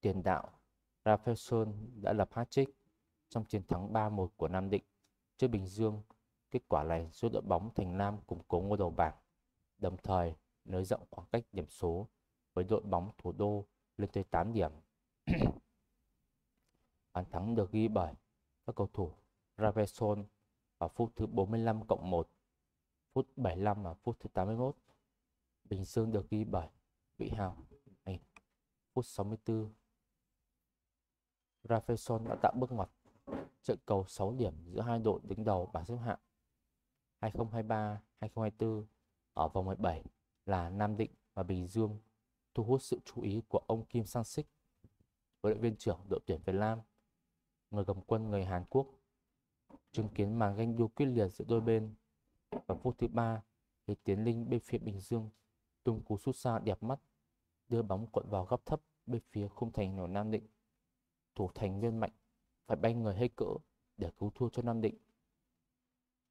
tiền đạo Rafaelson đã lập hat-trick trong chiến thắng 3-1 của Nam Định trước Bình Dương. Kết quả này giúp đội bóng Thành Nam củng cố ngôi đầu bảng, đồng thời nới rộng khoảng cách điểm số với đội bóng thủ đô lên tới 8 điểm. Bàn thắng được ghi bởi các cầu thủ Rafaelson vào phút thứ 45+1, phút 75 và phút thứ 81. Bình Dương được ghi bởi Vĩ Hào phút 64. Rafaelson đã tạo bước ngoặt trận cầu 6 điểm giữa hai đội đứng đầu bảng xếp hạng 2023-2024 ở vòng 17 là Nam Định và Bình Dương, thu hút sự chú ý của ông Kim Sang-sik, huấn luyện viên trưởng đội tuyển Việt Nam, người cầm quân người Hàn Quốc. Chứng kiến màn ganh đua quyết liệt giữa đôi bên, vào phút thứ 3 thì Tiến Linh bên phía Bình Dương tung cú sút xa đẹp mắt, đưa bóng cuộn vào góc thấp bên phía khung thành của Nam Định. Thủ thành Nguyên Mạnh phải bay người hết cỡ để cứu thua cho Nam Định.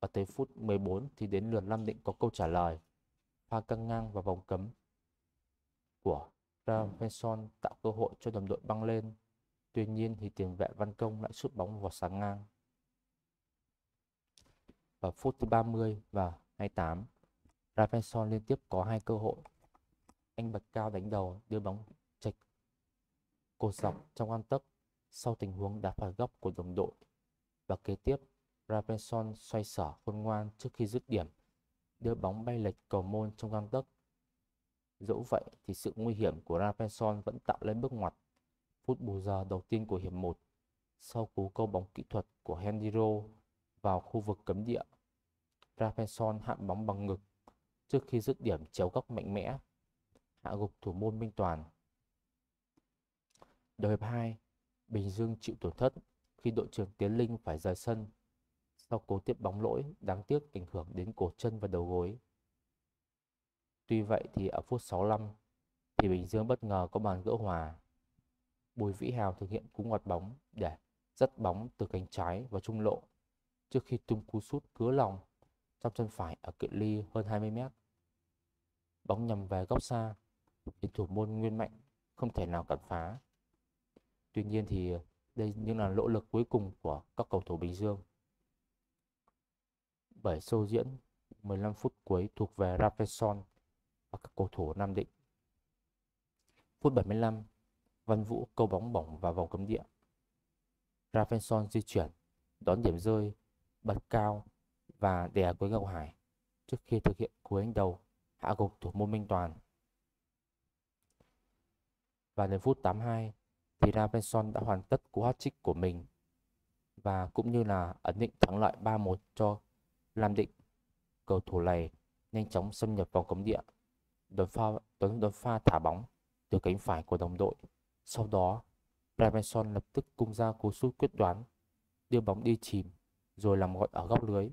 Ở tới phút 14 thì đến lượt Nam Định có câu trả lời. Pha căng ngang vào vòng cấm của Rafaelson tạo cơ hội cho đồng đội băng lên. Tuy nhiên thì tiền vệ Văn Công lại sút bóng vào sáng ngang. Vào phút thứ 30 và 28, Rafaelson liên tiếp có 2 cơ hội. Anh bật cao đánh đầu đưa bóng chệch cột dọc trong gang tấc sau tình huống đá phạt góc của đồng đội. Và kế tiếp, Rafaelson xoay sở khôn ngoan trước khi dứt điểm, đưa bóng bay lệch cầu môn trong gang tấc. Dẫu vậy thì sự nguy hiểm của Rafaelson vẫn tạo lên bước ngoặt. Phút bù giờ đầu tiên của hiệp 1, sau cú câu bóng kỹ thuật của Hendiro vào khu vực cấm địa, Rafaelson hạ bóng bằng ngực trước khi dứt điểm chéo góc mạnh mẽ, hạ gục thủ môn Minh Toàn. Đầu hiệp 2, Bình Dương chịu tổn thất khi đội trưởng Tiến Linh phải rời sân sau cú tiếp bóng lỗi đáng tiếc ảnh hưởng đến cổ chân và đầu gối. Tuy vậy thì ở phút 65 thì Bình Dương bất ngờ có bàn gỡ hòa. Bùi Vĩ Hào thực hiện cú ngoặt bóng để dắt bóng từ cánh trái vào trung lộ trước khi tung cú sút cứa lòng trong chân phải ở cự ly hơn 20 m. Bóng nhằm về góc xa, khiến thủ môn Nguyên Mạnh không thể nào cản phá. Tuy nhiên thì đây những là nỗ lực cuối cùng của các cầu thủ Bình Dương. Bởi show diễn 15 phút cuối thuộc về Rafaelson và các cầu thủ Nam Định. Phút 75, Văn Vũ câu bóng bổng vào vòng cấm địa. Rafaelson di chuyển, đón điểm rơi, bật cao và đè cuối góc Hải trước khi thực hiện cú đánh đầu hạ gục thủ môn Minh Toàn. Và đến phút 82 thì Rafaelson đã hoàn tất cú hat-trick của mình và cũng như là ấn định thắng lợi 3-1 cho Nam Định. Cầu thủ này nhanh chóng xâm nhập vào cấm địa, đón pha thả bóng từ cánh phải của đồng đội. Sau đó, Rafaelson lập tức cung ra cú sút quyết đoán, đưa bóng đi chìm rồi làm gọn ở góc lưới.